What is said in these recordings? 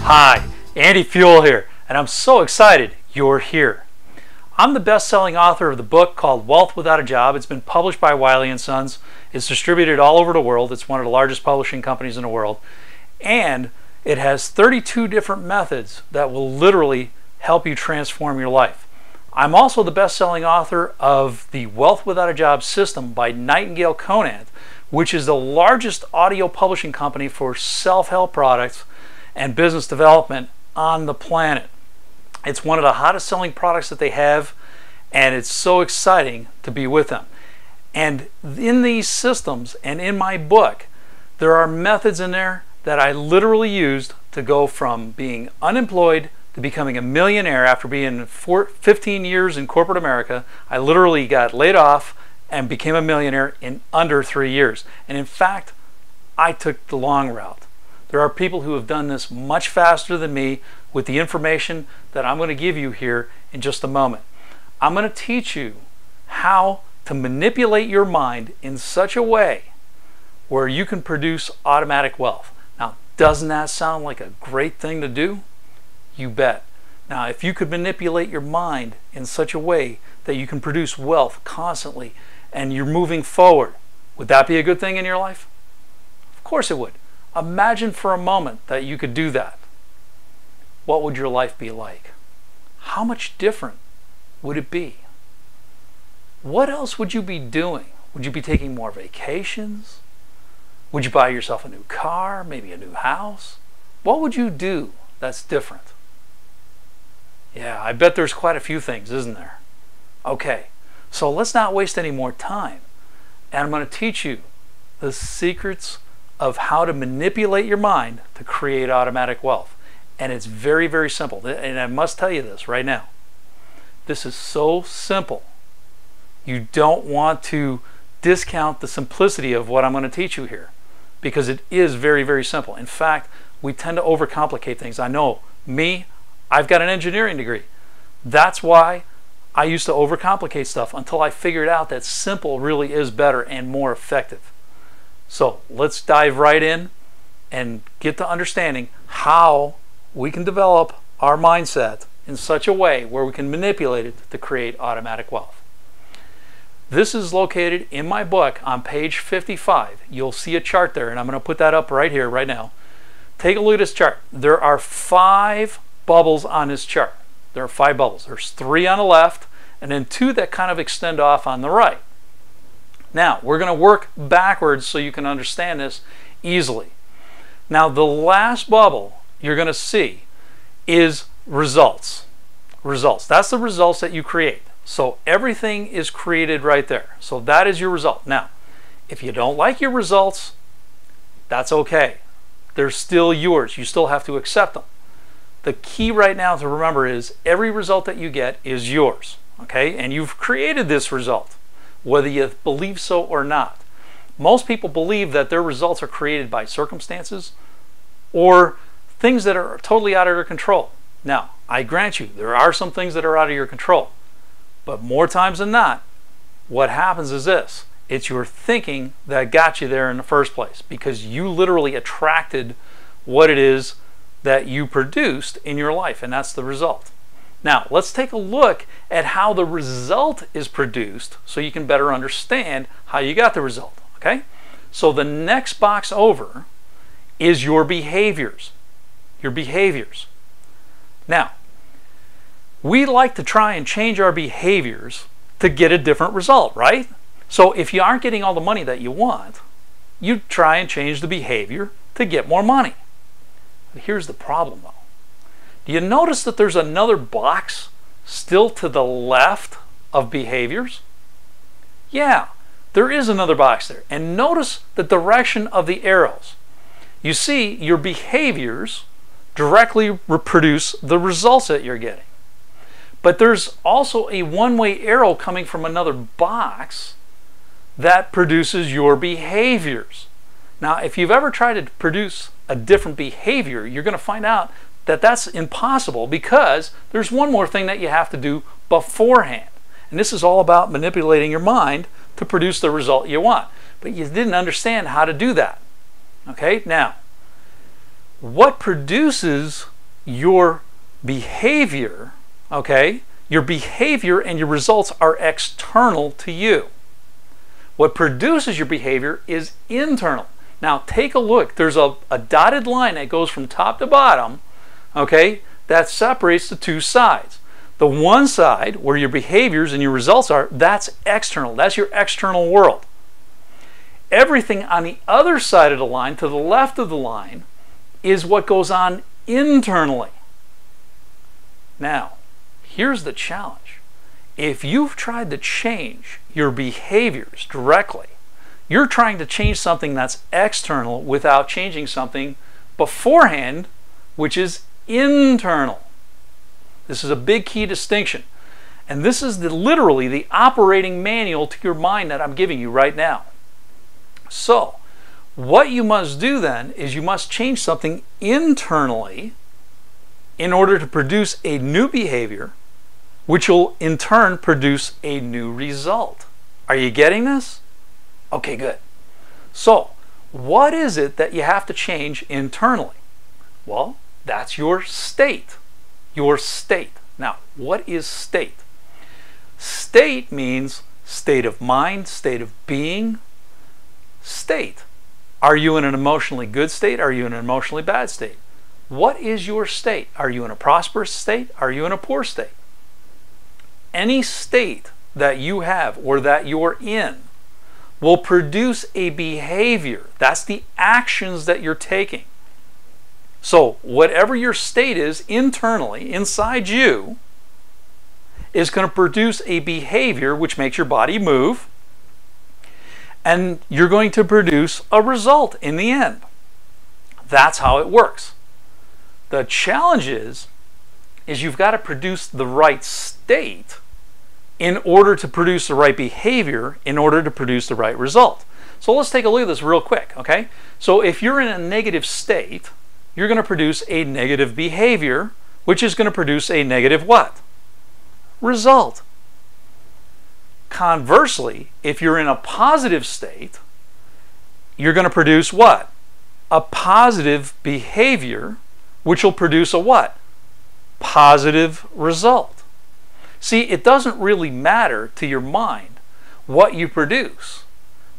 Hi, Andy Fuel here, and I'm so excited you're here. I'm the best-selling author of the book called Wealth Without a Job. It's been published by Wiley & Sons. It's distributed all over the world. It's one of the largest publishing companies in the world. And it has 32 different methods that will literally help you transform your life. I'm also the best-selling author of the Wealth Without a Job System by Nightingale Conant, which is the largest audio publishing company for self-help products and business development on the planet. It's one of the hottest selling products that they have, and it's so exciting to be with them. And in these systems and in my book, there are methods in there that I literally used to go from being unemployed to becoming a millionaire after being 15 years in corporate America. I literally got laid off and became a millionaire in under 3 years. And in fact, I took the long route. There are people who have done this much faster than me with the information that I'm going to give you here in just a moment. I'm going to teach you how to manipulate your mind in such a way where you can produce automatic wealth. Now, doesn't that sound like a great thing to do? You bet. Now, if you could manipulate your mind in such a way that you can produce wealth constantly and you're moving forward, would that be a good thing in your life? Of course it would. Imagine for a moment that you could do that. What would your life be like? How much different would it be? What else would you be doing? Would you be taking more vacations? Would you buy yourself a new car, maybe a new house? What would you do that's different? Yeah, I bet there's quite a few things, isn't there? Okay, so let's not waste any more time. And I'm going to teach you the secrets of how to manipulate your mind to create automatic wealth. And it's very, very simple. And I must tell you this right now. This is so simple. You don't want to discount the simplicity of what I'm going to teach you here, because it is very, very simple. In fact, we tend to overcomplicate things. I know me, I've got an engineering degree. That's why I used to overcomplicate stuff until I figured out that simple really is better and more effective. So let's dive right in and get to understanding how we can develop our mindset in such a way where we can manipulate it to create automatic wealth. This is located in my book on page 55. You'll see a chart there, and I'm going to put that up right here, right now. Take a look at this chart. There are 5 bubbles on this chart. There are 5 bubbles. There's 3 on the left, and then 2 that kind of extend off on the right. Now, we're going to work backwards so you can understand this easily. Now, the last bubble you're going to see is results. Results. That's the results that you create. So everything is created right there. So that is your result. Now, if you don't like your results, that's okay. They're still yours. You still have to accept them. The key right now to remember is every result that you get is yours. Okay? And you've created this result, whether you believe so or not. Most people believe that their results are created by circumstances or things that are totally out of their control. Now, I grant you, there are some things that are out of your control. But more times than not, what happens is this. It's your thinking that got you there in the first place, because you literally attracted what it is that you produced in your life, and that's the result. Now, let's take a look at how the result is produced so you can better understand how you got the result, okay? So the next box over is your behaviors. Your behaviors. Now, we like to try and change our behaviors to get a different result, right? So if you aren't getting all the money that you want, you try and change the behavior to get more money. But here's the problem, though. Do you notice that there's another box still to the left of behaviors? Yeah, there is another box there. And notice the direction of the arrows. You see, your behaviors directly reproduce the results that you're getting. But there's also a one-way arrow coming from another box that produces your behaviors. Now, if you've ever tried to produce a different behavior, you're going to find out that that's impossible, because there's one more thing that you have to do beforehand. And this is all about manipulating your mind to produce the result you want. But you didn't understand how to do that. Okay, now, what produces your behavior, okay, your behavior and your results are external to you. What produces your behavior is internal. Now take a look. There's a dotted line that goes from top to bottom, okay, that separates the two sides. The one side where your behaviors and your results are, that's external. That's your external world. Everything on the other side of the line, to the left of the line, is what goes on internally. Now, here's the challenge. If you've tried to change your behaviors directly, you're trying to change something that's external without changing something beforehand, which is internal. This is a big key distinction. And this is literally the operating manual to your mind that I'm giving you right now. So, what you must do then is you must change something internally in order to produce a new behavior, which will in turn produce a new result. Are you getting this? Okay, good. So, what is it that you have to change internally? Well, that's your state. Your state. Now, what is state? State means state of mind, state of being, state. Are you in an emotionally good state? Are you in an emotionally bad state? What is your state? Are you in a prosperous state? Are you in a poor state? Any state that you have or that you're in will produce a behavior. That's the actions that you're taking. So whatever your state is internally, inside you, is going to produce a behavior which makes your body move, and you're going to produce a result in the end. That's how it works. The challenge is you've got to produce the right state in order to produce the right behavior, in order to produce the right result. So let's take a look at this real quick, okay? So if you're in a negative state, you're going to produce a negative behavior, which is going to produce a negative what? Result. Conversely, if you're in a positive state, you're going to produce what? A positive behavior, which will produce a what? Positive result. See, it doesn't really matter to your mind what you produce,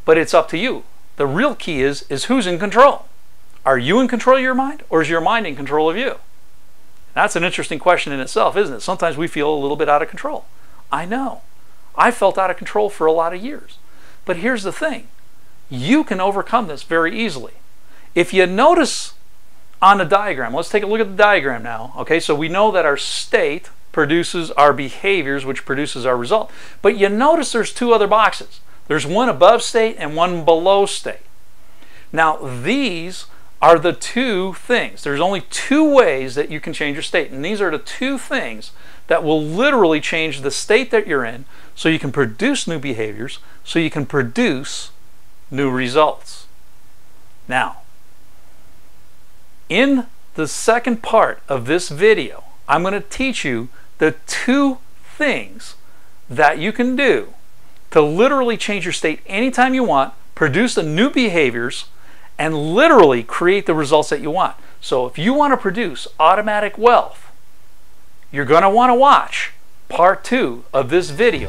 but it's up to you. The real key is who's in control. Are you in control of your mind, or is your mind in control of you? That's an interesting question in itself, isn't it? Sometimes we feel a little bit out of control. I know. I felt out of control for a lot of years. But here's the thing. You can overcome this very easily. If you notice on the diagram, let's take a look at the diagram now. Okay, so we know that our state produces our behaviors, which produces our result. But you notice there's two other boxes. There's one above state and one below state. Now, these are the two things. There's only two ways that you can change your state, and these are the two things that will literally change the state that you're in, so you can produce new behaviors, so you can produce new results. Now, in the second part of this video, I'm going to teach you the two things that you can do to literally change your state anytime you want, produce the new behaviors, and literally create the results that you want. So if you want to produce automatic wealth, you're going to want to watch part 2 of this video.